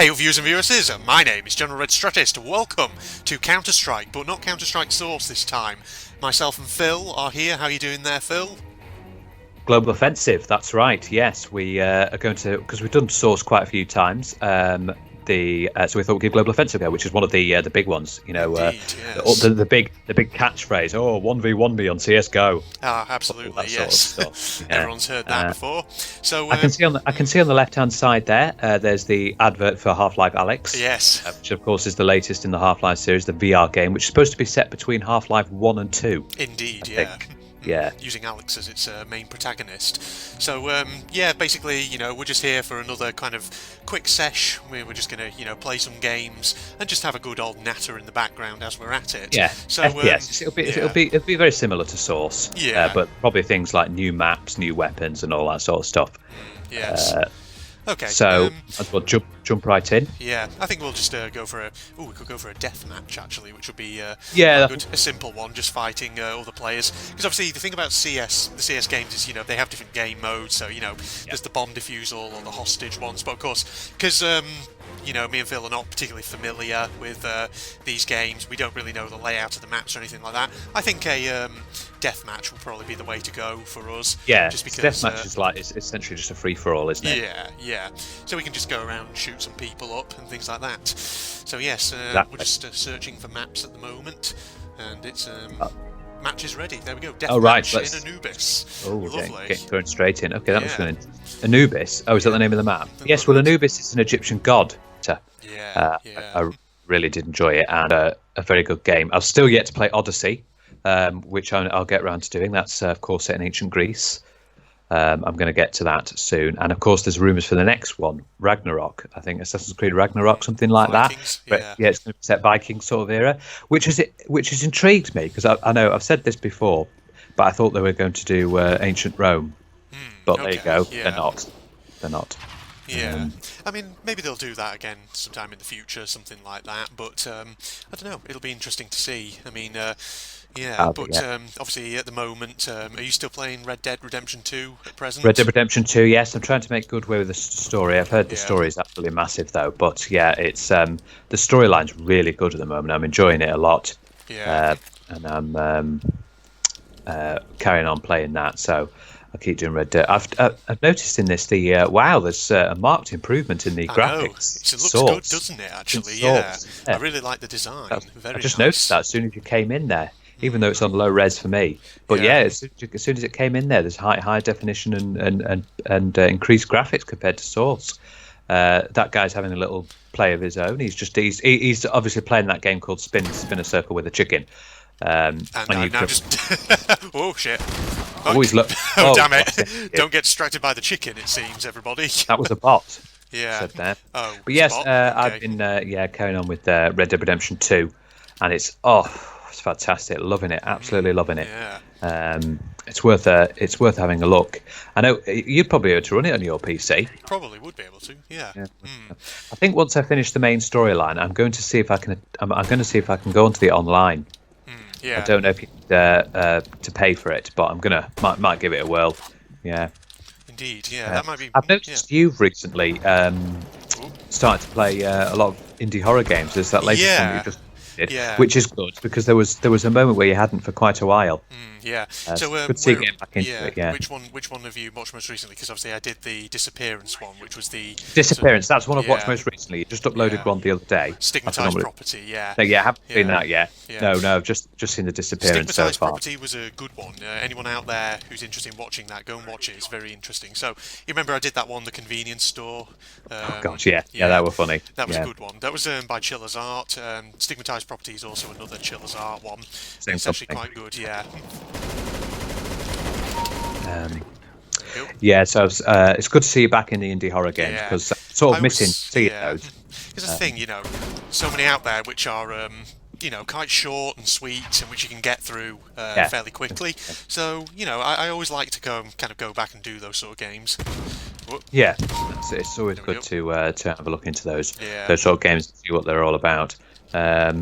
Hey viewers and viewers, my name is General Red Strategist. Welcome to Counter-Strike, but not Counter-Strike Source this time. Myself and Phil are here. How are you doing there, Phil? Global Offensive, that's right. Yes, we are going to, because we've done Source quite a few times. So we thought we'd give Global Offensive a go, which is one of the big ones. You know, Indeed, yes. the big catchphrase. Oh, 1v1 me on CS:GO. Ah, absolutely, yes. Sort of stuff. Yeah. Everyone's heard that before. So I can see on the left-hand side there. There's the advert for Half-Life Alyx. Yes. Which of course is the latest in the Half-Life series, the VR game, which is supposed to be set between Half-Life 1 and 2. Indeed, I yeah. think. Yeah. Using Alex as its main protagonist. So, yeah, basically, we're just here for another kind of quick sesh. We're just going to, play some games and just have a good old natter in the background as we're at it. Yeah. So, FPS. It'll be very similar to Source. Yeah. But probably things like new maps, new weapons, and all that sort of stuff. Yes. Okay. So as well jump right in. Yeah, I think we'll just go for a. Oh, we could go for a death match actually, which would be a simple one, just fighting all the players. Because obviously the thing about the CS games is they have different game modes. So there's the bomb defusal or the hostage ones. But of course, because me and Phil are not particularly familiar with these games, we don't really know the layout of the maps or anything like that. I think a death match will probably be the way to go for us. Yeah, just because death match is it's essentially just a free for all, isn't it? Yeah. So we can just go around and shoot some people up and things like that. So yes, Exactly. we're just searching for maps at the moment, and it's match is ready. There we go. Death right, match in Anubis. Oh, lovely. going straight in. Okay, that was going. Anubis. Oh, is that the name of the map? Yes. Well, Anubis is an Egyptian god. Yeah. I really did enjoy it, and a very good game. I've still yet to play Odyssey, which I'll get around to doing. That's of course set in ancient Greece. I'm going to get to that soon, and of course there's rumours for the next one, Ragnarok. I think Assassin's Creed Ragnarok, something like Vikings, that. But, yeah, it's going to be set Viking sort of era, which has intrigued me because I know I've said this before, but I thought they were going to do ancient Rome. But there you go, yeah. They're not. Yeah, I mean, maybe they'll do that again sometime in the future, something like that. But I don't know. It'll be interesting to see. I mean, obviously at the moment, are you still playing Red Dead Redemption 2 at present? Red Dead Redemption 2, yes. I'm trying to make good way with the story. I've heard the story is absolutely massive, though. But yeah, it's the storyline's really good at the moment. I'm enjoying it a lot. Yeah. And I'm carrying on playing that. So I keep doing Red Dead. I've noticed in this there's a marked improvement in the graphics. It looks good, doesn't it? Actually, yeah. I really like the design. I just noticed that as soon as you came in there, even though it's on low res for me. But as soon as it came in there, there's high definition and increased graphics compared to Source. That guy's having a little play of his own. He's obviously playing that game called Spin a Circle with a Chicken. And now just oh shit! Always look. Oh damn it! Don't get distracted by the chicken. It seems everybody. That was a bot. Yeah. Said there. Oh. But yes, Okay. I've been carrying on with Red Dead Redemption 2, and it's fantastic. Loving it. Absolutely loving it. Yeah. It's worth having a look. I know you'd probably be able to run it on your PC. Probably would be able to. Yeah. I think once I finish the main storyline, I'm going to see if I can. I'm going to see if I can go onto the online. Yeah. I don't know if you to pay for it, but I'm might give it a whirl. Yeah. Indeed. Yeah. That might be. I've noticed you've recently started to play a lot of indie horror games. There's that latest one you just did, which is good because there was a moment where you hadn't for quite a while. Yeah. So good to see you getting back into it. Yeah. Which one have you watched most recently? Because obviously I did the Disappearance one, which was the Disappearance. That's one I've watched most recently. You just uploaded one the other day. Stigmatized Property. Yeah. So, yeah, I haven't seen that yet. Yeah. No, just seen the Disappearance so far. Stigmatized Property was a good one. Anyone out there who's interested in watching that, go and watch it. It's very interesting. So you remember I did that one, the convenience store. Oh gosh, yeah, that were funny. That was a good one. That was by Chiller's Art. Stigmatized Property is also another Chiller's Art one. It's actually quite good. Yeah. So it's good to see you back in the indie horror games because sort of missing seeing those. There's a thing, so many out there which are, quite short and sweet and which you can get through fairly quickly. So, I always like to go back and do those sort of games. Whoop. Yeah, it's always good to have a look into those sort of games and see what they're all about. I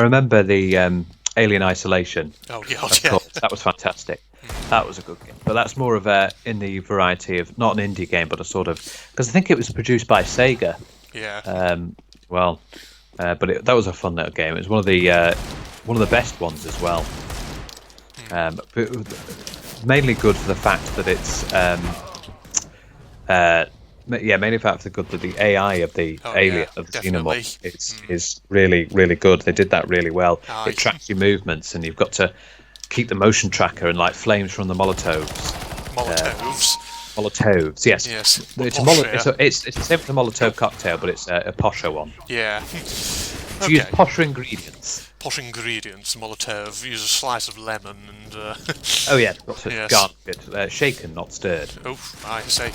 remember the Alien Isolation. Oh God, yeah. That was fantastic. That was a good game, but that's more of a in the variety of not an indie game, but a sort of, because I think it was produced by Sega. Yeah. But that was a fun little game. It was one of the best ones as well. Mainly good for the fact that it's mainly for the good that the AI of the alien of the Xenomorph is really, really good. They did that really well. It tracks your movements, and you've got to keep the motion tracker, and like flames from the Molotovs. Molotovs, yes. It's the same for the Molotov cocktail, but it's a posher one. Yeah. So use posher ingredients. Posh ingredients, Molotov. Use a slice of lemon and. Oh yeah, garnish it. Shaken, not stirred. Oh, I see.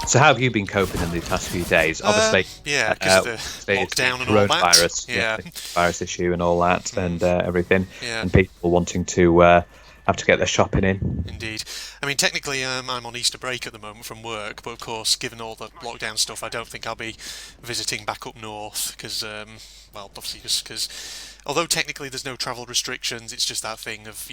So how have you been coping in the past few days? Obviously, because the lockdown and all that. The virus issue and all that, and everything, Yeah. and people wanting to have to get their shopping in. Indeed. I mean, technically, I'm on Easter break at the moment from work, but of course, given all the lockdown stuff, I don't think I'll be visiting back up north because, obviously, just because. Although technically there's no travel restrictions, it's just that thing of,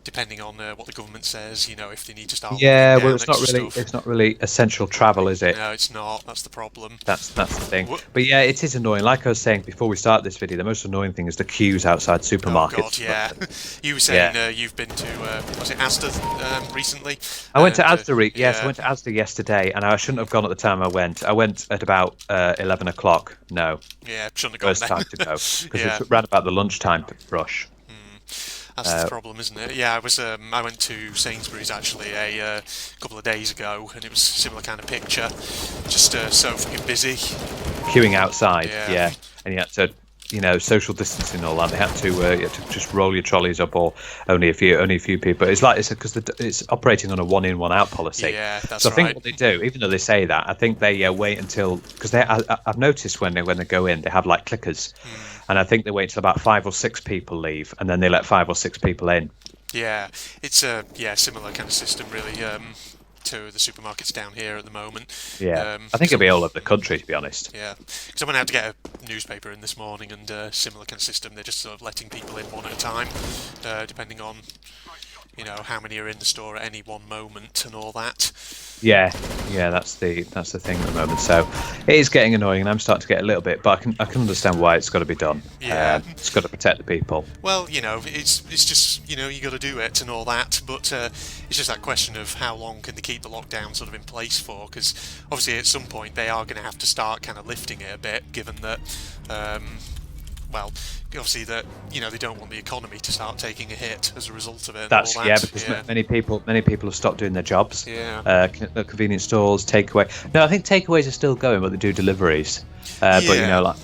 depending on what the government says, if they need to start. Yeah, well, it's not really essential travel, is it? No, it's not. That's the problem. That's the thing. But yeah, it is annoying. Like I was saying before we start this video, the most annoying thing is the queues outside supermarkets. Oh God, yeah. You were saying you've been to was it Asda recently? I went to Asda. Yes, I went to Asda yesterday, and I shouldn't have gone at the time I went. I went at about 11 o'clock. No. Yeah, shouldn't have gone. First time to go because it ran about the lunchtime rush. That's the problem, isn't it? Yeah, I went to Sainsbury's actually a couple of days ago, and it was a similar kind of picture. Just so fucking busy. Queuing outside, yeah. And you had to, social distancing and all that. They had to just roll your trolleys up, or only a few people. It's because it's operating on a one in, one out policy. Yeah, that's so I think what they do, even though they say that, I think they wait until, because I've noticed when they go in, they have like clickers. And I think they wait till about 5 or 6 people leave, and then they let 5 or 6 people in. Yeah, it's a similar kind of system, really, to the supermarkets down here at the moment. Yeah, I think it'll be all over the country, to be honest. Yeah, because I went out to get a newspaper in this morning, and similar kind of system. They're just sort of letting people in one at a time, depending on how many are in the store at any one moment and all that. Yeah, that's the thing at the moment. So it is getting annoying, and I'm starting to get a little bit, but I can understand why it's got to be done. Yeah, it's got to protect the people. Well, it's just you got to do it and all that, but it's just that question of how long can they keep the lockdown sort of in place for? Because obviously at some point they are going to have to start kind of lifting it a bit, given that. Obviously that they don't want the economy to start taking a hit as a result of it. That's all that. Because many people have stopped doing their jobs. Yeah. Convenience stores, takeaway. No, I think takeaways are still going, but they do deliveries. But like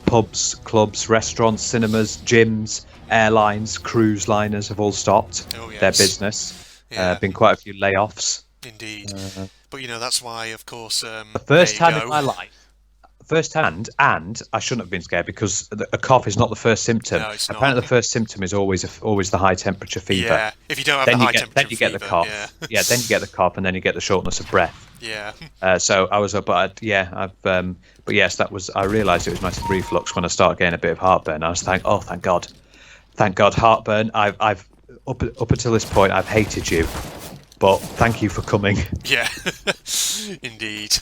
pubs, clubs, restaurants, cinemas, gyms, airlines, cruise liners have all stopped their business. Been quite a few layoffs. Indeed. But that's why, of course, the first time in my life. Firsthand, and I shouldn't have been scared because a cough is not the first symptom. No, it's not. Apparently, the first symptom is always the high temperature fever. Yeah, if you don't have the high temperature then you get the cough. Yeah. Then you get the cough, and then you get the shortness of breath. Yeah. So I was, but yes, that was. I realised it was my reflux when I started getting a bit of heartburn. I was thank God, heartburn. I've up until this point, I've hated you, but thank you for coming. Yeah, indeed.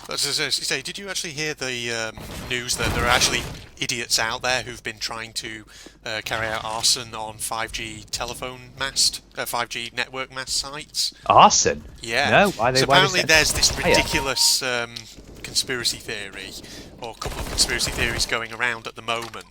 As you say, did you actually hear the news that there are actually idiots out there who've been trying to carry out arson on 5G telephone mast, 5G network mast sites? Arson? Yeah. No, why they? So apparently there's this ridiculous conspiracy theory, or a couple of conspiracy theories going around at the moment,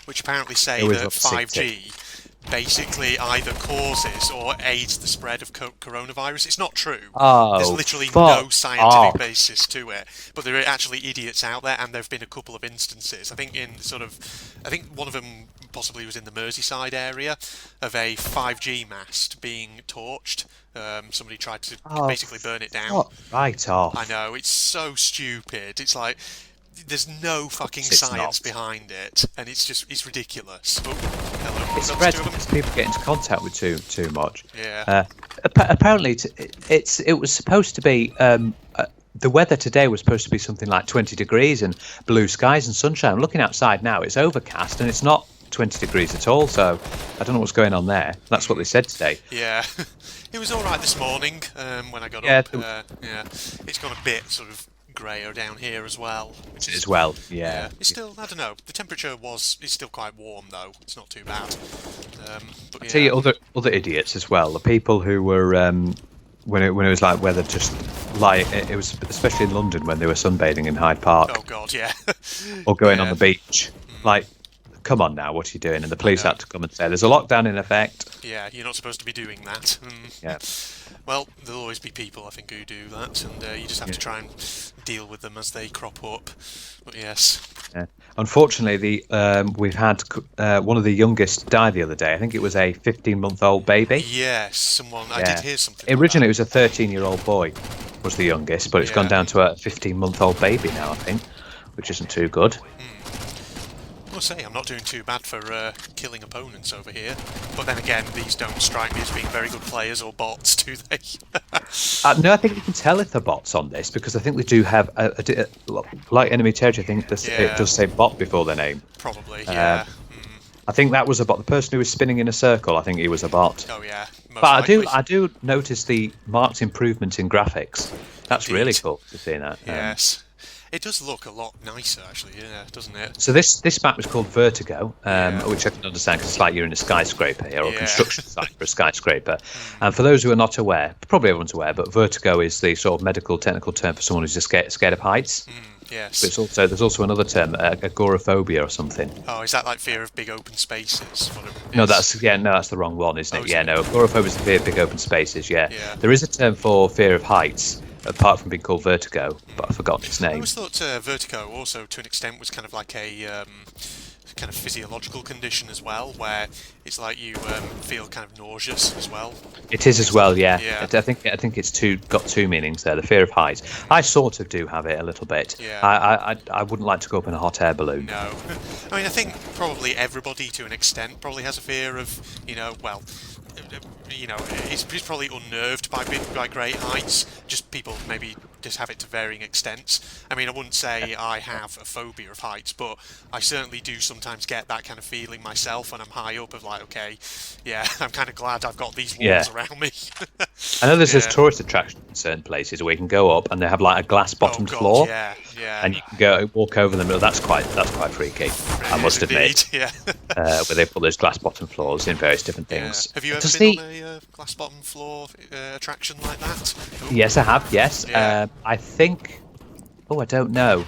which apparently say that 5G basically either causes or aids the spread of coronavirus. It's not true. There's literally no scientific basis to it. But there are actually idiots out there, and there have been a couple of instances. I think one of them possibly was in the Merseyside area of a 5G mast being torched. Somebody tried to basically burn it down. Right off. I know, it's so stupid. It's like there's no fucking science behind it, and it's ridiculous. Oh, hello. It spreads because people get into contact with too much. Yeah. Apparently, it was supposed to be. The weather today was supposed to be something like 20 degrees and blue skies and sunshine. I'm looking outside now; it's overcast and it's not 20 degrees at all, so I don't know what's going on there. That's what they said today. Yeah, it was all right this morning when I got up. Yeah, it's gone a bit sort of greyer down here as well. As well, yeah. It's still, I don't know. The temperature is still quite warm though. It's not too bad. But I tell you, other idiots as well. The people who were when it was like weather, just like it was, especially in London when they were sunbathing in Hyde Park. Oh God, yeah. Or going on the beach. Like, come on now, what are you doing? And the police had to come and say there's a lockdown in effect. Yeah, you're not supposed to be doing that. Yeah. Well, there'll always be people, I think, who do that, and you just have to try and deal with them as they crop up. But yes. Yeah. Unfortunately, we've had one of the youngest die the other day. I think it was a 15-month-old baby. Yes, someone. I did hear something. Originally, it was a 13-year-old boy was the youngest, but it's gone down to a 15-month-old baby now, I think, which isn't too good. I must say, I'm not doing too bad for killing opponents over here. But then again, these don't strike me as being very good players or bots, do they? No, I think you can tell if they're bots on this, because I think they do have, like Enemy Territory, I think it does say bot before their name. Probably, yeah. I think that was a bot. The person who was spinning in a circle, I think he was a bot. Oh, yeah. But I do notice the marked improvement in graphics. That's really cool to see that. Yes. It does look a lot nicer, actually, doesn't it? So this map was called Vertigo, which I can understand because it's like you're in a skyscraper here, or a construction site for a skyscraper. And for those who are not aware, probably everyone's aware, but Vertigo is the sort of medical technical term for someone who's just scared of heights. Yes. But there's also another term, agoraphobia or something. Oh, is that like fear of big open spaces? No, that's the wrong one, isn't it? No, agoraphobia is the fear of big open spaces. Yeah. There is a term for fear of heights, apart from being called Vertigo, but I've forgotten its name. I always thought Vertigo also, to an extent, was kind of like a kind of physiological condition as well, where it's like you feel kind of nauseous as well. It is as well, yeah. I think it's got two meanings there. The fear of heights. I sort of do have it a little bit. Yeah. I wouldn't like to go up in a hot air balloon. No. I mean, I think probably everybody, to an extent, probably has a fear of, he's probably unnerved by great heights. Just people maybe just have it to varying extents. I mean, I wouldn't say I have a phobia of heights, but I certainly do sometimes get that kind of feeling myself when I'm high up of like, okay, I'm kind of glad I've got these walls around me. I know there's tourist attractions in certain places where you can go up and they have like a glass bottomed floor. And you can go walk over them. That's quite freaky. I must admit. Where they put those glass bottom floors in various different things. Have you ever been on a glass bottom floor attraction like that? Ooh. Yes, I have. Yes, I think. Oh, I don't know.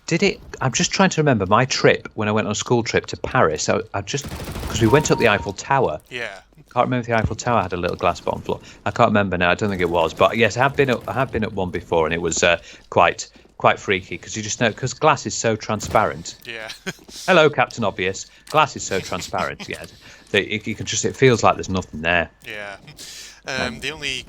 Did it? I'm just trying to remember my trip when I went on a school trip to Paris. Because we went up the Eiffel Tower. Yeah. Can't remember if the Eiffel Tower had a little glass bottom floor. I can't remember now. I don't think it was, but yes, I have been at one before, and it was quite freaky because you just know because glass is so transparent. Yeah. Hello, Captain Obvious. Glass is so transparent. That you can just. It feels like there's nothing there. Yeah. The only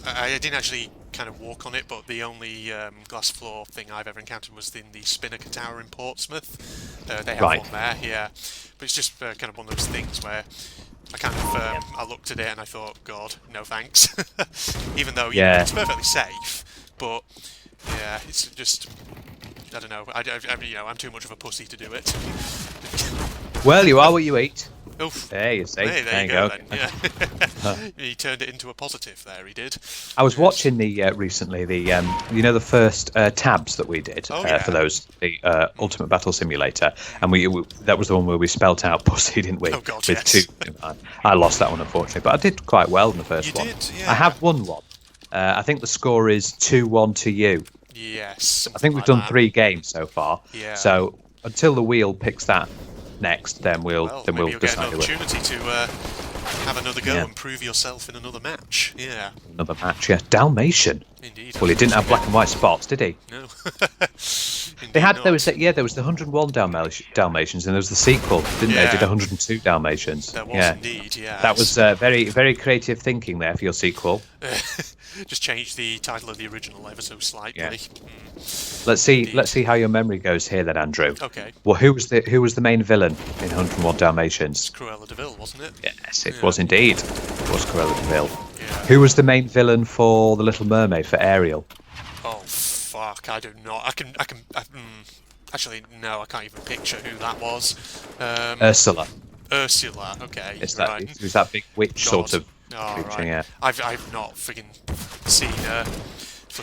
I didn't actually kind of walk on it, but the only glass floor thing I've ever encountered was in the Spinnaker Tower in Portsmouth. They have one there, but it's just kind of one of those things where I kind of I looked at it and I thought, God, no thanks. Even though it's perfectly safe, but it's just I don't know. I'm too much of a pussy to do it. Well, you are what you eat. Oof. There you see. Hey, there you go. Then. Yeah. He turned it into a positive there, he did. I was watching recently the first tabs that we did for the Ultimate Battle Simulator, and that was the one where we spelt out pussy, didn't we? Oh God, with two. I lost that one unfortunately, but I did quite well in the first one. You did, yeah. I have won one. I think the score is 2-1 to you. Yes. I think we've done 3 games so far. Yeah. So until the wheel picks that next, then we'll you'll get decide an opportunity to have another go and prove yourself in another match. Yeah. Another match, yeah. Dalmatian. Indeed. Well, he didn't have black and white spots, did he? No. They had there was the 101 Dalmatians, and there was the sequel, didn't they? Did 102 Dalmatians. There was indeed, yeah. That was very, very creative thinking there for your sequel. Just change the title of the original ever so slightly. Yeah. Let's see how your memory goes here, then, Andrew. Okay. Well, who was the main villain in 101 Dalmatians? Cruella de Vil, wasn't it? Yes, it was indeed. It was Cruella de Vil. Yeah. Who was the main villain for The Little Mermaid, for Ariel? Oh fuck! I do not. Actually, no, I can't even picture who that was. Ursula. Ursula. Okay, It's right. that. It was that big witch God. sort of Oh, creature. right. Yeah. I've not friggin' seen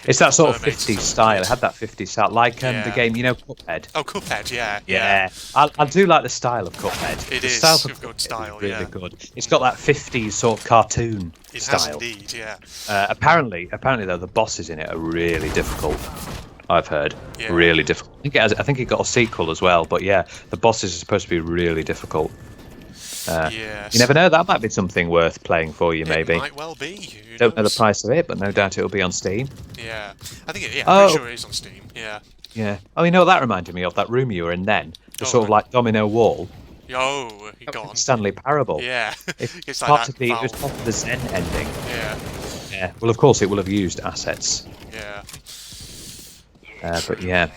It's that sort of Mermaids 50s as a style. kid. It had that 50s style, like the Yeah. game, you know, Cuphead. Oh, Cuphead, yeah. Yeah, I do like the style of Cuphead. It the is style of a good Cuphead style, is really yeah. good. It's got that 50s sort of cartoon It style. has indeed, yeah. Apparently though, the bosses in it are really difficult. I've heard Yeah. really difficult. I think it got a sequel as well, but yeah, the bosses are supposed to be really difficult. Yes. You never know, that might be something worth playing for you, maybe. It might well be. Who Don't know the knows? price of it, but no doubt it'll be on Steam. Yeah. I'm pretty Oh. sure it is on Steam, yeah. Yeah. Oh, you know what that reminded me of? That room you were in then. The Oh, sort of right. like domino wall. Oh, go on. Stanley Parable. Yeah. It's like part that of the, it was Valve. part of the Zen ending. Yeah. Yeah. Well, of course, it will have used assets. Yeah. But yeah.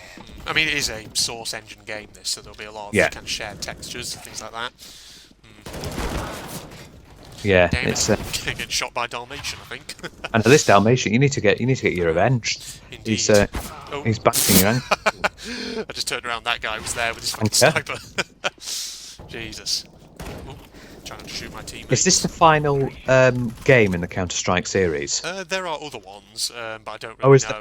I mean, it is a Source engine game, this, so there'll be a lot of Yeah. kind of shared textures and things like that. Yeah. Damn It's. it. Getting shot by Dalmatian, I think. And this Dalmatian, you need to get your revenge. Indeed. He's backing you. I just turned around, that guy was there with his fucking Okay. sniper. Jesus. Ooh, trying to shoot my teammates. Is this the final game in the Counter-Strike series? There are other ones, but I don't Oh, really is there-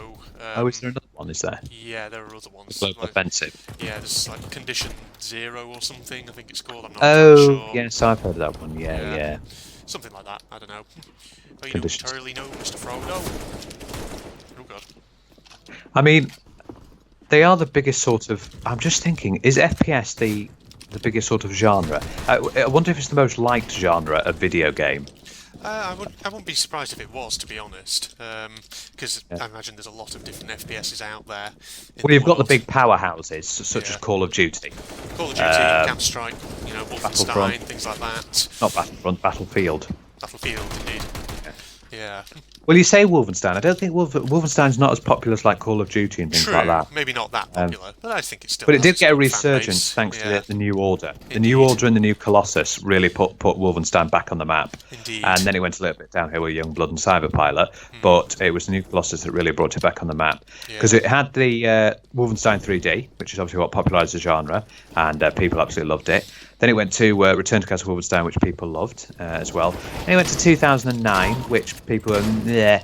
know. Is there another one? Is there? Yeah, there are other ones. Global Like- Offensive. Yeah, there's like Condition Zero or something, I think it's called. I'm not Oh, entirely sure. yes, I've heard of that one. Yeah. Yeah. Something like that, I don't know. Oh, you Conditions. don't entirely know, Mr. Frodo. Oh, God. I mean, they are the biggest sort of. I'm just thinking, is FPS the biggest sort of genre? I wonder if it's the most liked genre of video game. I wouldn't be surprised if it was, to be honest, because I imagine there's a lot of different FPSs out there. Well, you've got the big powerhouses such as Yeah. Call of Duty, Call of Duty, Counter-Strike, Wolfenstein, Battlefront. things like that. not Battlefront, Battlefield. Battlefield, indeed. Yeah. Well, you say Wolfenstein. I don't think Wolfenstein's not as popular as like Call of Duty and things True, like that. maybe not that popular, but I think it's still. But it has did its get a own fan resurgence base. thanks Yeah. to the New Order. The Indeed. New Order and the New Colossus really put Wolfenstein back on the map. Indeed. And then it went a little bit downhill with Youngblood and Cyberpilot, but it was the New Colossus that really brought it back on the map. Because Yeah. it had the Wolfenstein 3D, which is obviously what popularised the genre, and people absolutely loved it. Then it went to Return to Castle Wolfenstein, which people loved as well. Then it went to 2009, which people were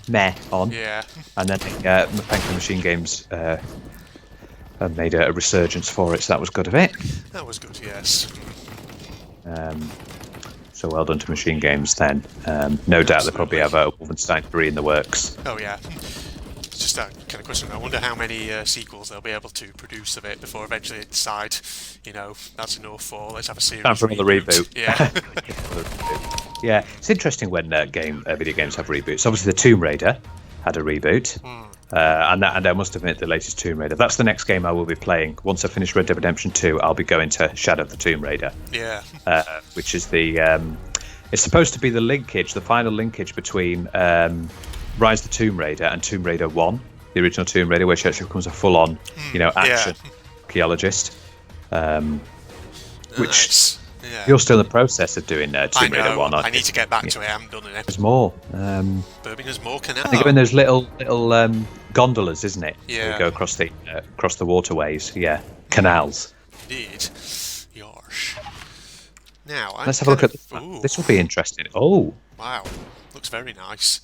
meh on. Yeah. And then thankfully Machine Games made a resurgence for it, so that was good of it. That was good, yes. So well done to Machine Games then. No doubt they probably have a Wolfenstein 3 in the works. Oh, yeah. It's just that kind of question. I wonder how many sequels they'll be able to produce of it before eventually they decide, that's enough, or let's have a series. Time for another reboot. Yeah. Yeah, it's interesting when video games have reboots. Obviously, the Tomb Raider had a reboot, and I must admit, the latest Tomb Raider. That's the next game I will be playing. Once I finish Red Dead Redemption 2, I'll be going to Shadow of the Tomb Raider, Yeah. which is it's supposed to be the final linkage between Rise of the Tomb Raider and Tomb Raider 1, the original Tomb Raider, where she actually becomes a full-on, action archaeologist. Which Nice. Yeah. you're still in the process of doing I Tomb Raider know. 1. I need to get back to it. I haven't done an There's episode. more. Birmingham's more canal. They go in those little gondolas, isn't it? Yeah. They go across the waterways. Yeah, canals. Indeed. Yosh. Now, Let's have a look at this. Ooh, This will be interesting. Oh, wow. Looks very nice.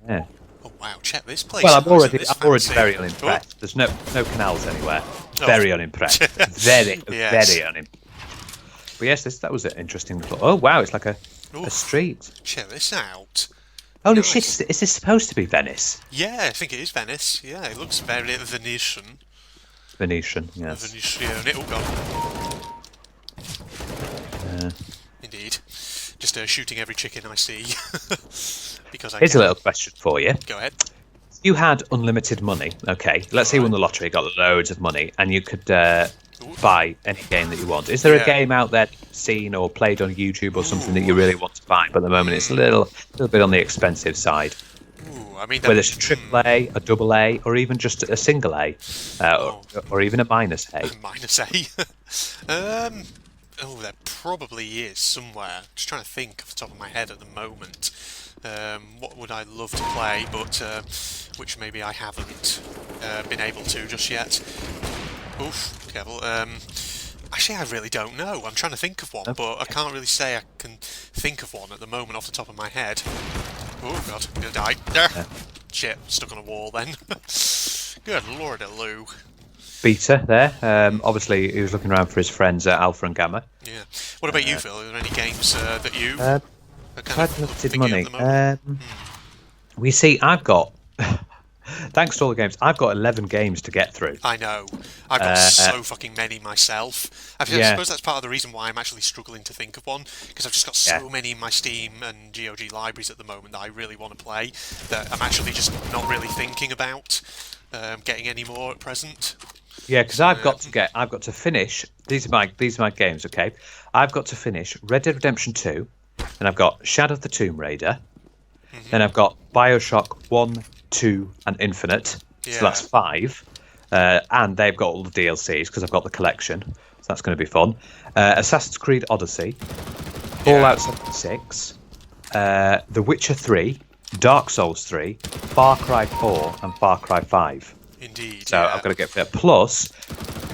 yeah. Oh, wow. Check this place. Well, out, I'm already isn't this already fancy? very unimpressed. There's no canals anywhere. Oh. Very unimpressed. Very Yes. very unimpressed. But yes, that was an interesting little. Oh wow, it's like a Oof. street. Check this out. Holy Nice. shit! Is this supposed to be Venice? Yeah, I think it is Venice. Yeah, it looks very Venetian. Venetian. Yes. Venetian. Oh, God. Indeed. Just shooting every chicken I see. Because I Here's can. a little question for you. Go ahead. You had unlimited money, okay? Let's say you won the lottery, got loads of money, and you could buy any game that you want. Is there Yeah. a game out there that you've seen or played on YouTube or something that you really want to buy, but at the moment it's a little bit on the expensive side? Ooh, I mean, Whether it's a triple A, a double A, or even just a single A, or even a minus A. minus A. There probably is somewhere. Just trying to think off the top of my head at the moment. What would I love to play, but which maybe I haven't been able to just yet. Oof, careful. I Actually, I really don't know. I'm trying to think of one, but I can't really say I can think of one at the moment off the top of my head. Oh god, I'm gonna die. Yeah. Shit, stuck on a wall then. Good lord, Lou. Beta there. Obviously, he was looking around for his friends at Alpha and Gamma. Yeah. What about you, Phil? Are there any games that you are kind of limited money? We see, I've got. Thanks to all the games, I've got 11 games to get through. I know. I've got so fucking many myself. I suppose that's part of the reason why I'm actually struggling to think of one, because I've just got so many in my Steam and GOG libraries at the moment that I really want to play, that I'm actually just not really thinking about getting any more at present. Yeah, because I've got to finish. These are my games. Okay, I've got to finish Red Dead Redemption 2, and I've got Shadow of the Tomb Raider, then I've got BioShock 1, 2, and Infinite. So that's 5, and they've got all the DLCs because I've got the collection. So that's going to be fun. Assassin's Creed Odyssey, Fallout 76, The Witcher 3, Dark Souls 3, Far Cry 4, and Far Cry 5. Indeed. So I've got to get that. Plus,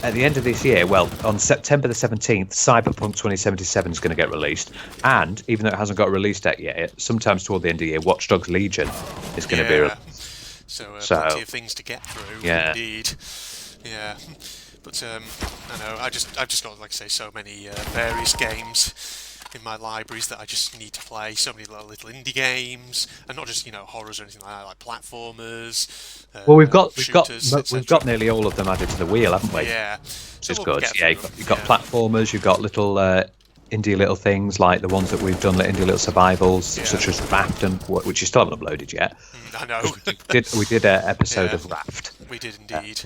at the end of this year, well, on September the 17th, Cyberpunk 2077 is going to get released. And even though it hasn't got a release date yet, sometimes toward the end of the year, Watch Dogs Legion is going to be released. So plenty of things to get through. Yeah. Indeed. Yeah. But I know I've just got, like I say, so many various games in my libraries that I just need to play. So many little indie games, and not just horrors or anything like that, like platformers. Well, we've got nearly all of them added to the wheel, haven't we? Yeah, which is good. Yeah, you've got platformers, you've got little indie little things like the ones that we've done, like indie little survivals, such as Raft, and which you still haven't uploaded yet. I know. we did an episode of Raft. We did indeed.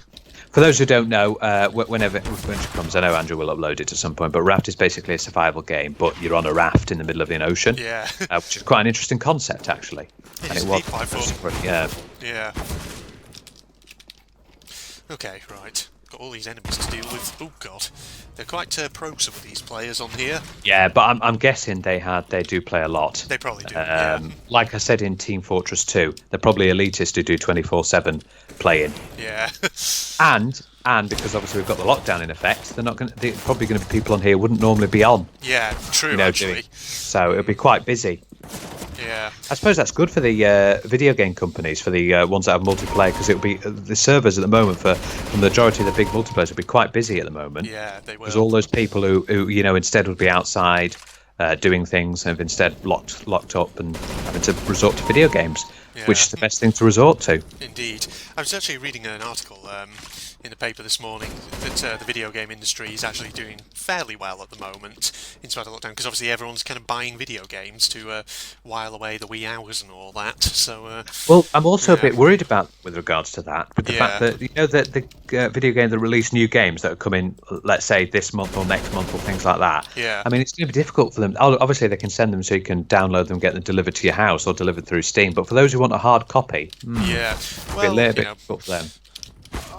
For those who don't know, when it comes, I know Andrew will upload it at some point, but Raft is basically a survival game, but you're on a raft in the middle of an ocean. Yeah. Which is quite an interesting concept, actually. And it was quite fun. Yeah. Yeah. Okay, right. Got all these enemies to deal with. Oh god, they're quite pro, some of these players on here. Yeah, but I'm guessing they do play a lot. They probably do. Like I said in Team Fortress 2, they're probably elitists who do 24/7 playing. Yeah. and because obviously we've got the lockdown in effect, they're probably going to be people on here who wouldn't normally be on. Yeah, true. Actually. So it'll be quite busy. Yeah. I suppose that's good for the video game companies, for the ones that have multiplayer, because it'll be the servers at the moment for the majority of the big multiplayers will be quite busy at the moment. Yeah, they will. Because all those people who instead would be outside doing things have instead locked up and having to resort to video games, which is the best thing to resort to. Indeed. I was actually reading an article in the paper this morning that the video game industry is actually doing fairly well at the moment in spite of lockdown, because obviously everyone's kind of buying video games to while away the wee hours and all that. So well, I'm also a bit worried about with regards to that, with the fact that that the video games that release new games that are coming, let's say this month or next month or things like that. Yeah. I mean, it's going to be difficult for them. Obviously, they can send them so you can download them, get them delivered to your house or delivered through Steam. But for those who want a hard copy, well, a little bit difficult for them.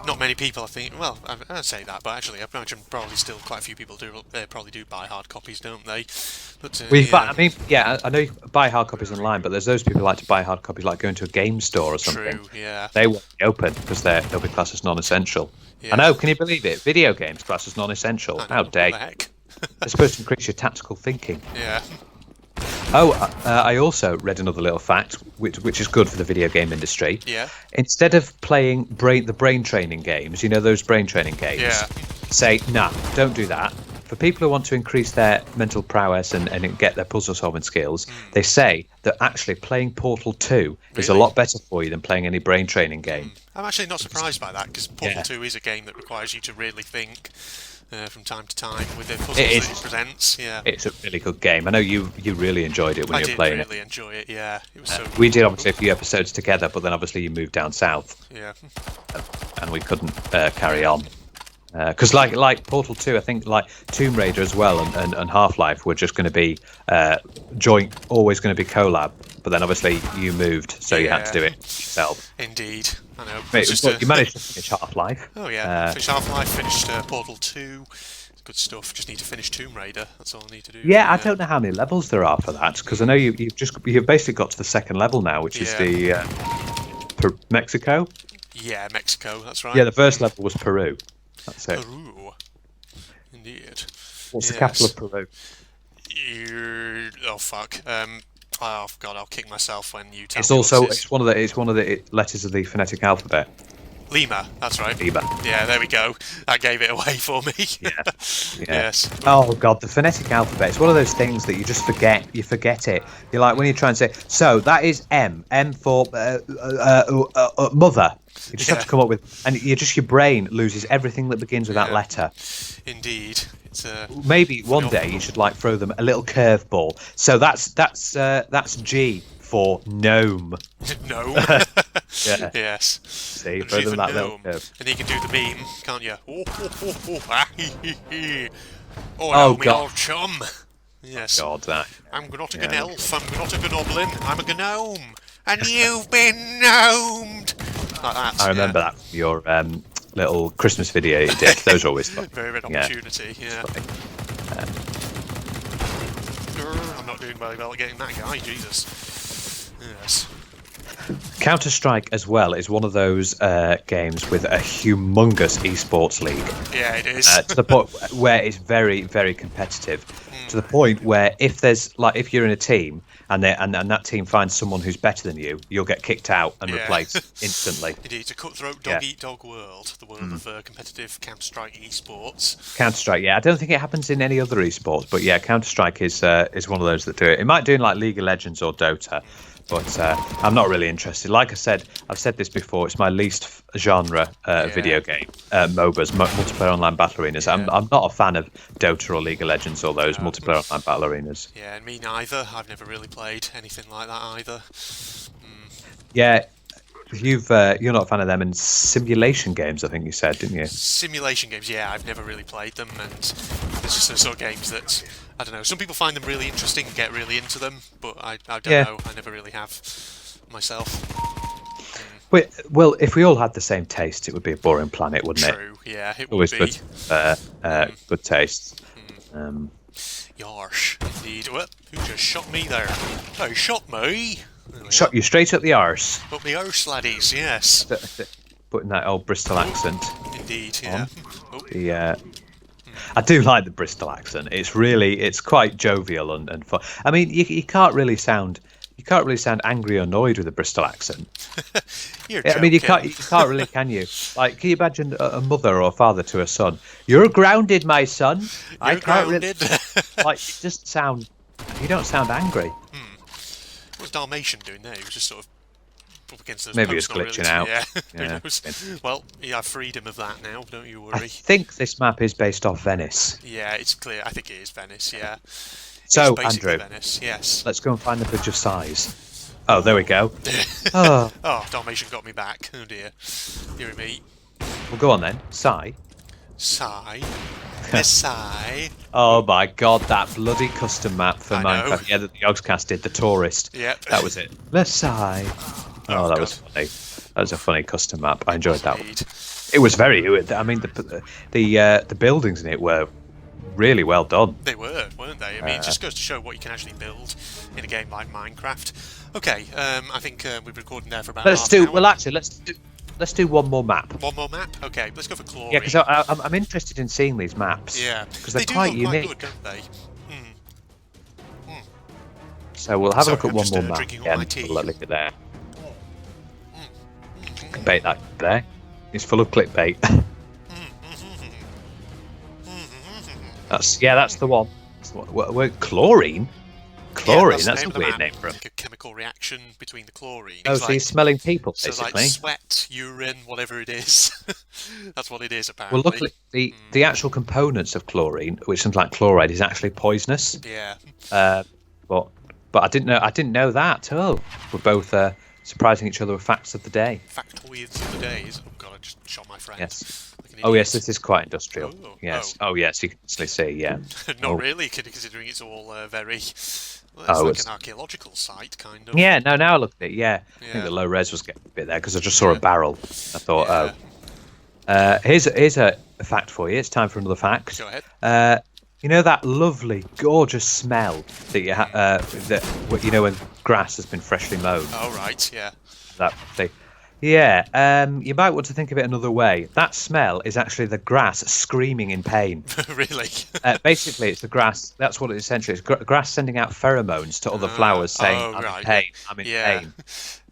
Not many people, I think. Well, I'd say that, but actually, I imagine probably still quite a few people probably do buy hard copies, don't they? But I know you buy hard copies online, but there's those people who like to buy hard copies, like going to a game store or something. True, yeah. They won't be open because they'll be classed as non-essential. Yeah. I know. Can you believe it? Video games classed as non-essential. How dare you? They're supposed to increase your tactical thinking. Yeah. I also read another little fact, which is good for the video game industry. Yeah. Instead of playing the brain training games, those brain training games, say, nah, don't do that. For people who want to increase their mental prowess and get their puzzle solving skills, they say that actually playing Portal 2 is a lot better for you than playing any brain training game. I'm actually not surprised by that, because Portal 2 is a game that requires you to really think from time to time with the puzzles that it presents. Yeah, it's a really good game. I know you really enjoyed it when you were playing it. I did really enjoy it. Yeah, it was so. We did obviously a few episodes together, but then obviously you moved down south. Yeah, and we couldn't carry on. Because like Portal 2, I think like Tomb Raider as well and Half-Life were just going to be joint, always going to be collab. But then obviously you moved, so you had to do it yourself. Indeed, I know. You managed to finish Half-Life. Oh yeah, finished Half-Life, finished Portal 2. Good stuff. Just need to finish Tomb Raider. That's all I need to do. Yeah, I don't know how many levels there are for that, because I know you've basically got to the second level now, which is the Mexico. Yeah, Mexico. That's right. Yeah, the first level was Peru. That's it. Peru. Indeed. What's the capital of Peru? Oh fuck. Oh god, I'll kick myself when you tell It's me. also What it is. it's one of the letters of the phonetic alphabet. Lima. That's right. Lima. Yeah, there we go. That gave it away for me. Yeah. Yes. Oh god, the phonetic alphabet. It's one of those things that you just forget. You forget it. You're like when you try and say, so that is M for mother. You just have to come up with, and your brain loses everything that begins with that letter. Indeed. It's Maybe one day you should like throw them a little curveball. So that's G for gnome. Gnome. Yeah. Yes. See, And throw she's them a that little gnome. curve. And you can do the meme, can't you? Oh, Oh, me God. old chum. Yes. God, that. I'm not a elf. I'm not a goblin. I'm a gnome. And you've been gnomed. Like that. I remember that from your little Christmas video you did. Those are always fun. Very red opportunity. Yeah. I'm not doing very well at getting that guy. Jesus. Yes. Counter-Strike as well is one of those games with a humongous esports league. Yeah, it is. To the point where it's very, very competitive. To the point where if you're in a team and that team finds someone who's better than you, you'll get kicked out and replaced instantly. Indeed, it's a cutthroat dog-eat-dog world, the world of competitive Counter-Strike esports. Counter-Strike, yeah. I don't think it happens in any other esports, but yeah, Counter-Strike is one of those that do it. It might do in like League of Legends or Dota, but I'm not really interested. Like I said, I've said this before, it's my least genre video game, MOBAs, multiplayer online battle arenas. I'm not a fan of Dota or League of Legends or those multiplayer online battle arenas. Yeah, and me neither. I've never really played anything like that either. Yeah, you're not a fan of them in simulation games, I think you said, didn't you? Simulation games, yeah, I've never really played them, and there's just those sort of games that, I don't know, some people find them really interesting and get really into them, but I don't know, I never really have myself. Well, if we all had the same taste, it would be a boring planet, wouldn't it? True, yeah, it would Always be. Good taste. Yarsh, indeed. Well, who just shot me there? Oh, he shot me! Shot you straight up the arse. Up the arse, laddies, yes. Putting that old Bristol accent. Indeed, yeah. I do like the Bristol accent. It's quite jovial and fun. I mean, you can't really sound angry or annoyed with a Bristol accent. You're joking. I mean, you can't really, can you? Like, can you imagine a mother or a father to a son? You're grounded, my son. I can't grounded. really. Like, you don't sound angry. What was Dalmatian doing there? He was just sort of up against those Maybe posts, it's glitching not out. really. Yeah, Yeah. who knows? Well, you have freedom of that now, don't you I worry. think this map is based off Venice. Yeah, it's clear. I think it is Venice, yeah. So, it's basically Andrew, Venice, yes. let's go and find the Bridge of Sighs. Oh, there we go. Oh, Oh, Dalmatian got me back. Oh dear. Dear me. well, go on then. Sigh. Sigh. The sigh. Oh my god, that bloody custom map for I know. Minecraft. Yeah, that the Yogscast did, the tourist. Yep. That was it. The sigh. Oh, that was funny. That was a funny custom map. I enjoyed that one. Indeed. It was very. I mean, the buildings in it were really well done. They were, weren't they? I mean, it just goes to show what you can actually build in a game like Minecraft. Okay, I think we've recorded there for about half an hour. Well, actually, let's do one more map. One more map? Okay, let's go for Chlorine. Yeah, because I'm interested in seeing these maps. Yeah, because they're they do quite look unique. quite good, don't they? So we'll have a look Sorry, at one I'm more just, map. drinking all Yeah, my tea. we'll look at there. Clickbait that there. It's full of clickbait. That's the one. Chlorine. Chlorine. Yeah, that's the a name of the weird map. name for it. Like a chemical reaction between the chlorine. Oh, It's so he's smelling people, so basically. like sweat, urine, whatever it is. That's what it is, apparently. Well, luckily, the actual components of chlorine, which sounds like chloride, is actually poisonous. Yeah. But I didn't know that. Oh, we're both surprising each other with facts of the day. Factoids of the days. Oh god, I just shot my friend. Yes. Like an Oh yes, idiot. this is quite industrial. Oh, Yes. oh. Oh yes, you can actually see. Yeah. Not Oh. really, considering it's all very. Well, Oh, it's it's- like an archaeological site, kind of. Yeah. No. Now I look at it. Yeah. I Yeah. think the low res was getting a bit there because I just saw a barrel. I thought, Yeah. here's a fact for you. It's time for another fact. Go ahead. You know that lovely, gorgeous smell that you when grass has been freshly mown. Oh right, yeah. That thing. Yeah, you might want to think of it another way. That smell is actually the grass screaming in pain. Really? Basically, it's the grass. That's what it essentially is. Grass sending out pheromones to other flowers saying, Oh, "I'm in right. pain. I'm in Yeah. pain."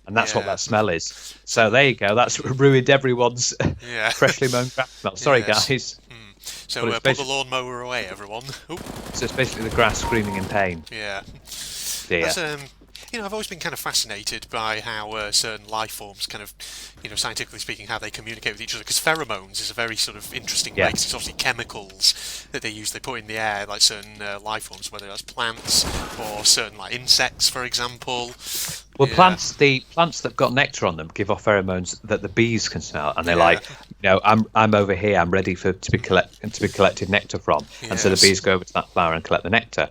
And that's what Yeah. that smell is. So there you go. That's ruined everyone's Yeah. freshly mown grass smell. Sorry, Yes. guys. So But it's put the lawnmower away, everyone. Oh, So it's basically the grass screaming in pain. yeah. Dear. That's, I've always been kind of fascinated by how certain life forms kind of, scientifically speaking, how they communicate with each other. Because pheromones is a very sort of interesting way. 'Cause it's obviously chemicals that they put in the air, like certain life forms, whether that's plants or certain like insects, for example. Well, Yeah. the plants that've got nectar on them give off pheromones that the bees can smell, and they're Yeah. like, I'm over here, I'm ready to be collected nectar from, and so the Yes. bees go over to that flower and collect the nectar.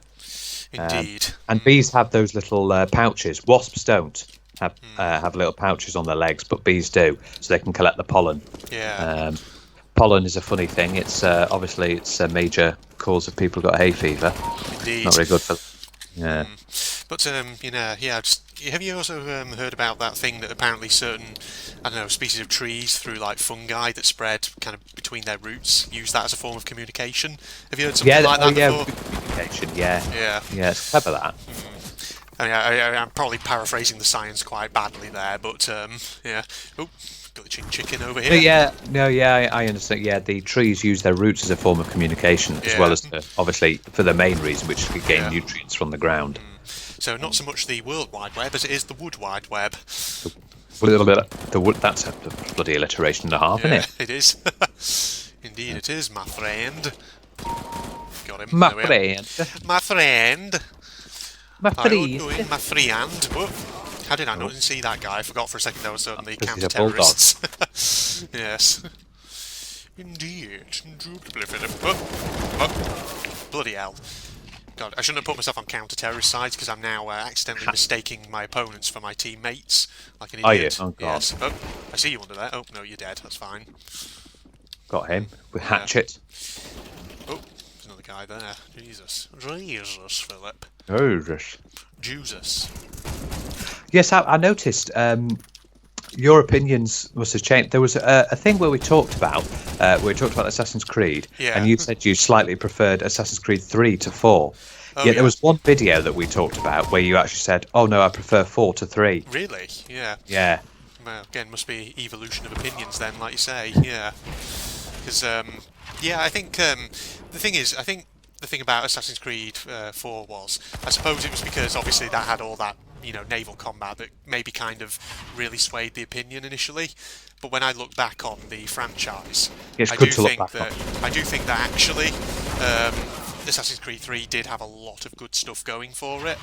Indeed. And bees have those little pouches. Wasps don't have little pouches on their legs, but bees do, so they can collect the pollen. Yeah. Pollen is a funny thing. It's obviously it's a major cause of people who got hay fever. Indeed. Not very good for. Yeah. But have you also heard about that thing that apparently certain, I don't know, species of trees through like fungi that spread kind of between their roots use that as a form of communication? Have you heard something like that before? Communication. Yeah. Yeah. Yeah, it's clever that. I mean, I'm probably paraphrasing the science quite badly there, but yeah. Oh, glitching chicken over here. I understand. Yeah, the trees use their roots as a form of communication, as well as obviously for the main reason, which is to gain nutrients from the ground. So not so much the World Wide Web as it is the Wood Wide Web. A little bit. That's a bloody alliteration and a half, isn't it? It is. Indeed, it is, my friend. Got him. My There we are. friend. My friend. My How are friend. you doing, my friend? Whoa. How did I not see that guy? I forgot for a second there was certainly Because he's a bulldog. counter-terrorists. Yes. Indeed. Oh. Bloody hell. God, I shouldn't have put myself on counter-terrorist sides because I'm now accidentally mistaking my opponents for my teammates, like an idiot. Are you? Oh, God. Yes. Oh, I see you under there. Oh, no, you're dead. That's fine. Got him with hatchet. Oh, there's another guy there. Jesus. Jesus, Philip. Oh, yes. Jesus. Yes, I noticed. Your opinions must have changed. There was a thing where we talked about Assassin's Creed, Yeah. and you said you slightly preferred Assassin's Creed 3 to 4. Oh, Yet yeah. there was one video that we talked about where you actually said, "Oh no, I prefer 4 to 3." Really? Yeah. Yeah. Well, again, must be evolution of opinions then, like you say. Yeah. Because, I think the thing is, I think the thing about Assassin's Creed 4 was, I suppose it was because obviously that had all that, naval combat that maybe kind of really swayed the opinion initially. But when I look back on the franchise, It's I good do to look think back that on. I do think that actually Assassin's Creed 3 did have a lot of good stuff going for it.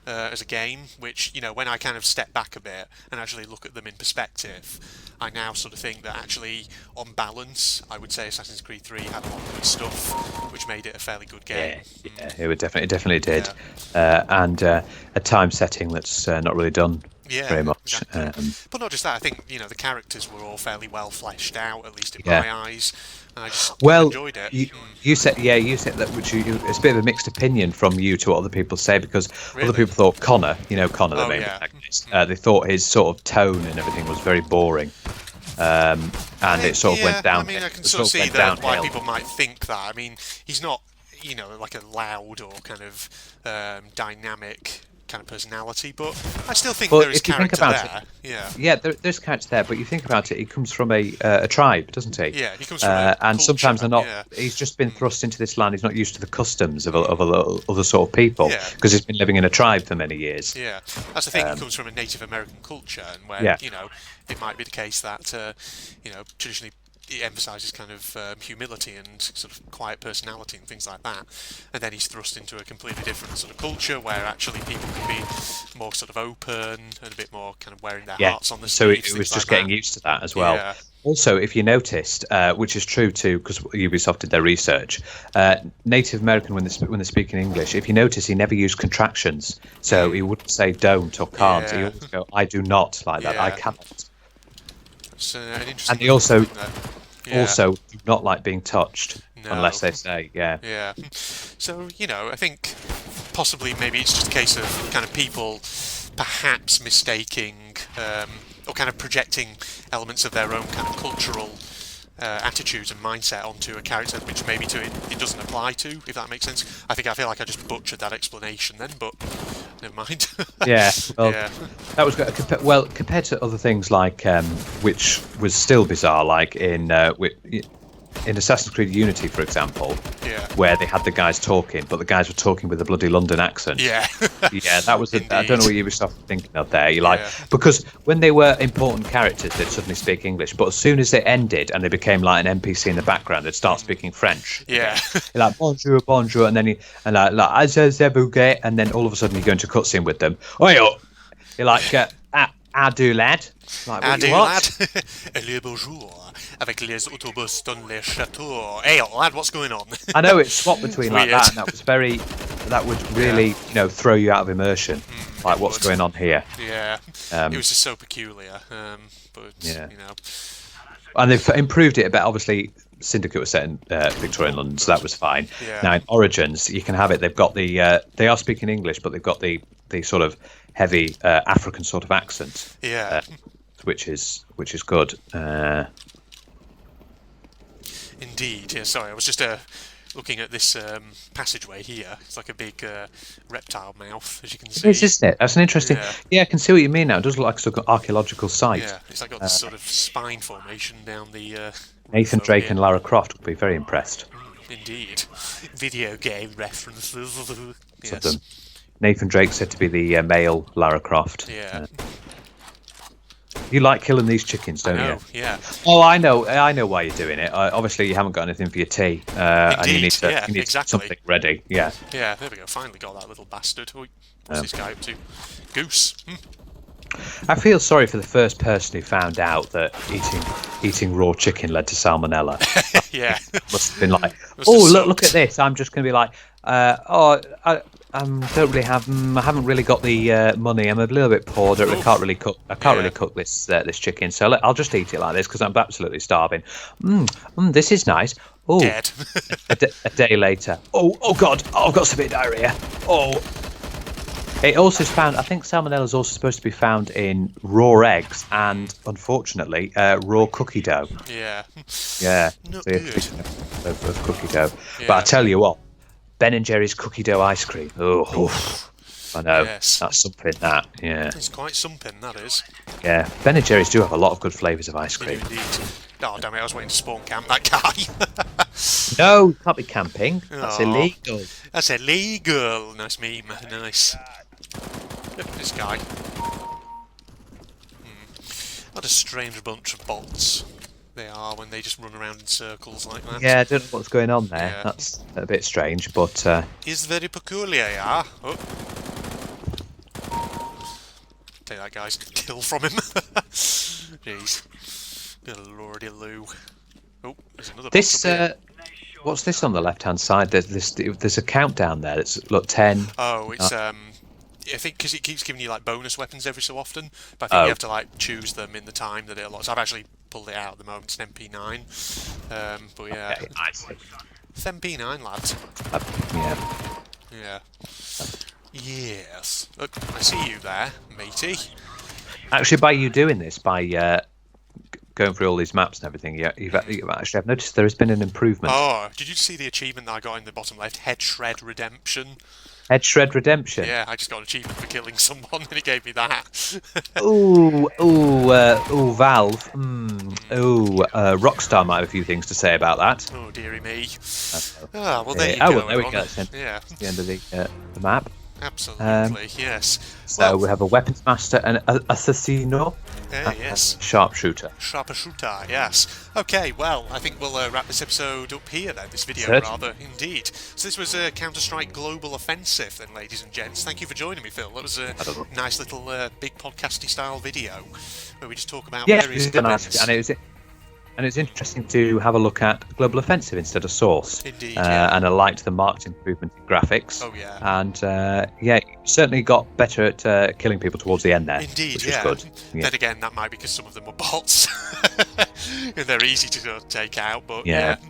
As a game, which, when I kind of step back a bit and actually look at them in perspective, I now sort of think that actually, on balance, I would say Assassin's Creed 3 had a lot of good stuff, which made it a fairly good game. Yeah, it definitely did, and a time setting that's not really done Yeah, very much. exactly. But not just that, I think, the characters were all fairly well fleshed out, at least in Yeah. my eyes, and I just Well, enjoyed it. you said that, which it's a bit of a mixed opinion from you to what other people say, because Really? other people thought Connor, Connor, the Oh, main yeah. protagonist, they thought his sort of tone and everything was very boring, and it sort of went down. I mean, I can it sort of see went that why downhill. people might think that. I mean, he's not, like a loud or kind of dynamic kind of personality, but I still think Well, there is if you think character about there. Yeah. Yeah, there's character there, but you think about it, he comes from a tribe, doesn't he? Yeah, he comes from a and culture, sometimes they're not. yeah. He's just been thrust into this land. He's not used to the customs of other sort of people, Yeah. because he's been living in a tribe for many years. Yeah, that's the thing. He comes from a Native American culture, and where Yeah. it might be the case that traditionally it emphasises kind of humility and sort of quiet personality and things like that, and then he's thrust into a completely different sort of culture where actually people can be more sort of open and a bit more kind of wearing their hearts on the So sleeves. it was things just like getting that. used to that as well. Yeah. Also, if you noticed, which is true too, because Ubisoft did their research, Native American when they speak in English, if you notice, he never used contractions, so he wouldn't say don't or can't. He Yeah. always go, I do not like that. I Yeah. cannot. It's an interesting. And they also thing there. Yeah. also do not like being touched No. unless they say, yeah. Yeah. So, I think possibly maybe it's just a case of kind of people perhaps mistaking or kind of projecting elements of their own kind of cultural attitudes and mindset onto a character, which maybe it doesn't apply to, if that makes sense. I feel like I just butchered that explanation then, but never mind. Yeah, well, that was compared to other things like, which was still bizarre, like in Assassin's Creed Unity, for example, where they had the guys talking, but the guys were talking with a bloody London accent. Yeah, yeah, that was. I don't know what Ubisoft were thinking of there. Because when they were important characters, they'd suddenly speak English, but as soon as they ended and they became like an NPC in the background, they'd start speaking French. Yeah, you're like bonjour, bonjour, and then and then all of a sudden you go into cutscene with them. Oh, you're like, adieu, lad. Like, adieu, lad. Allez, bonjour. Avec les autobus dans les châteaux. Hey, lad, what's going on? I know it's swapped between like that, and that would really, throw you out of immersion. Like, what's going on here? Yeah, it was just so peculiar. But and they've improved it a bit. Obviously, Syndicate was set in Victorian London, so that was fine. Yeah. Now in Origins, you can have it. They've got they are speaking English, but they've got the sort of heavy African sort of accent. Yeah. Which is good. Indeed. Yeah. Sorry, I was just looking at this passageway here. It's like a big reptile mouth, as you can see. It is, isn't it? That's an interesting. Yeah, I can see what you mean now. It does look like an archaeological site. Yeah, it's like got this sort of spine formation down the. Nathan Drake and Lara Croft would be very impressed. Indeed, video game references. Yes. Of them. Nathan Drake said to be the male Lara Croft. Yeah. You like killing these chickens, don't you? Yeah. Oh, I know why you're doing it. Obviously, you haven't got anything for your tea, and you need something ready. Yeah. Yeah. There we go. Finally got that little bastard. What's this guy up to? Goose. I feel sorry for the first person who found out that eating raw chicken led to salmonella. Yeah. Must have been like, look at this. I'm just going to be like, I don't really have. I haven't really got the money. I'm a little bit poor. I can't really cook. I can't really cook this chicken. So I'll just eat it like this because I'm absolutely starving. This is nice. Oh, dead. a day later. Oh God! Oh, I've got severe diarrhea. Oh. It also is found. I think salmonella is also supposed to be found in raw eggs and, unfortunately, raw cookie dough. Yeah. Yeah. Not good. Of cookie dough. Yeah. But I tell you what. Ben and Jerry's cookie dough ice cream. Oh, I know. Yes. That's something. That, yeah. It's quite something, that is. Yeah. Ben and Jerry's do have a lot of good flavours of ice cream. Indeed. Oh, damn it, I was waiting to spawn camp that guy. No, you can't be camping. That's illegal. That's illegal. Nice meme. Nice. This guy. What a strange bunch of bots they are when they just run around in circles like that. Yeah, I don't know what's going on there. Yeah. That's a bit strange, but... It's very peculiar, yeah. Oh. Take that guy's kill from him. Jeez. Good lordy Lou. Oh, there's another box up here. What's this on the left-hand side? There's a countdown there. It's, look, 10... Oh, it's... I think because it keeps giving you like bonus weapons every so often, but I think you have to like choose them in the time that it allows. So I've actually pulled it out at the moment. It's an MP9, but yeah, okay, it's MP9, lads. Yeah. Yes. Look, I see you there, matey. Actually, by you doing this, by going through all these maps and everything, I've noticed there has been an improvement. Oh, did you see the achievement that I got in the bottom left? Head Shred Redemption. Head Shred Redemption. Yeah, I just got an achievement for killing someone, and it gave me that. Valve. Rockstar might have a few things to say about that. Oh, dearie me. Well, there you go. Well, there we go. Yeah. That's the end of the map. Absolutely, yes. So we have a weapons master, an assassino, yes. Sharpshooter. Sharpshooter, yes. Okay, well, I think we'll wrap this episode up here then, this video rather, indeed. So this was Counter-Strike Global Offensive then, ladies and gents. Thank you for joining me, Phil. That was a nice little big podcasty style video where we just talk about various events. And it's interesting to have a look at Global Offensive instead of Source. Indeed, and I liked the marked improvement in graphics. Oh, yeah. And, you certainly got better at killing people towards the end there. Indeed, which was good. Yeah. Then again, that might be because some of them were bots. And they're easy to take out, but they have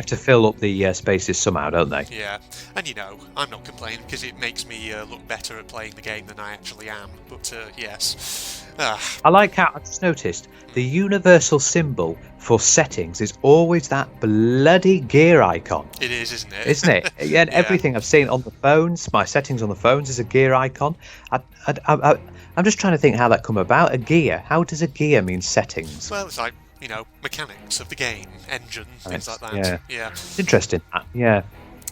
to fill up the spaces somehow, don't they? Yeah, and I'm not complaining because it makes me look better at playing the game than I actually am. But yes, I like how I just noticed the universal symbol for settings is always that bloody gear icon. It is, isn't it? Isn't it? Yeah, and everything I've seen on the phones, my settings on the phones is a gear icon. I'm just trying to think how that come about. A gear. How does a gear mean settings? Well, it's like, mechanics of the game, engine, things like that. Yeah. It's interesting. Yeah.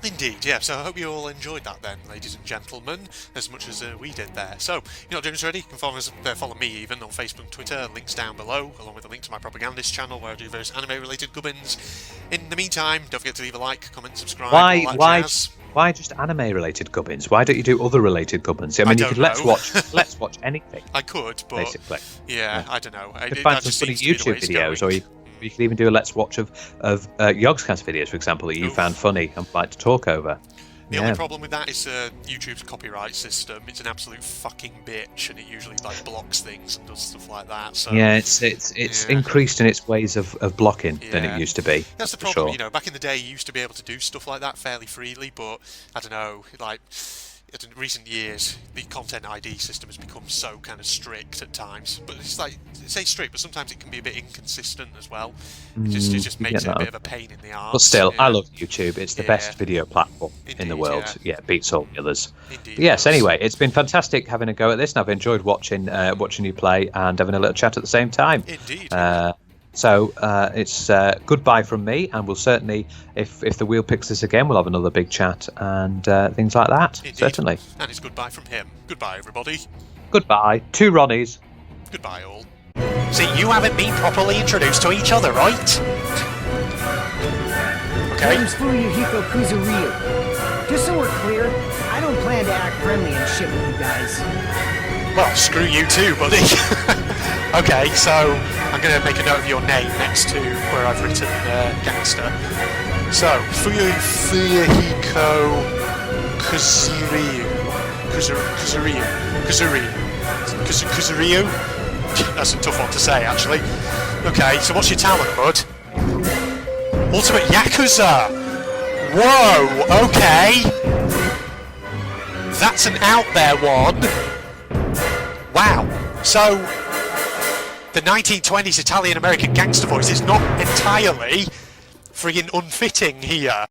Indeed, yeah. So I hope you all enjoyed that then, ladies and gentlemen, as much as we did there. So, you're not doing this already? You can follow me even on Facebook and Twitter, links down below, along with a link to my propagandist channel where I do various anime-related gubbins. In the meantime, don't forget to leave a like, comment, subscribe, all that jazz. Why just anime-related gubbins? Why don't you do other related gubbins? I mean, you could let's watch anything. I could, but basically, I don't know. You could find some funny YouTube videos, or you could even do a let's watch of Yogscast videos, for example, that you found funny and like to talk over. The only problem with that is YouTube's copyright system. It's an absolute fucking bitch, and it usually blocks things and does stuff like that. So it's increased in its ways of blocking than it used to be. That's the problem. Back in the day, you used to be able to do stuff like that fairly freely, but I don't know, in recent years, the Content ID system has become so kind of strict at times. But it's say strict, but sometimes it can be a bit inconsistent as well. It just makes it a bit of a pain in the arse. But still, I love YouTube. It's the best video platform in the world. Yeah, it beats all the others. Indeed, yes, anyway, it's been fantastic having a go at this, and I've enjoyed watching you play and having a little chat at the same time. Indeed. So it's goodbye from me, and we'll certainly, if the wheel picks us again, we'll have another big chat and things like that. Indeed. Certainly. And it's goodbye from him. Goodbye, everybody. Goodbye. 2 Ronnies. Goodbye, all. See, you haven't been properly introduced to each other, right? Okay. Name's Fuyuhiko Kuzuryu. Just so we're clear, I don't plan to act friendly and shit with you guys. Well, screw you too, buddy. Okay, so I'm going to make a note of your name next to where I've written gangster. So, Fuyuhiko Kuzuryu. That's a tough one to say, actually. Okay, so what's your talent, bud? Ultimate Yakuza! Whoa, okay! That's an out there one. Wow. So, the 1920s Italian-American gangster voice is not entirely friggin' unfitting here.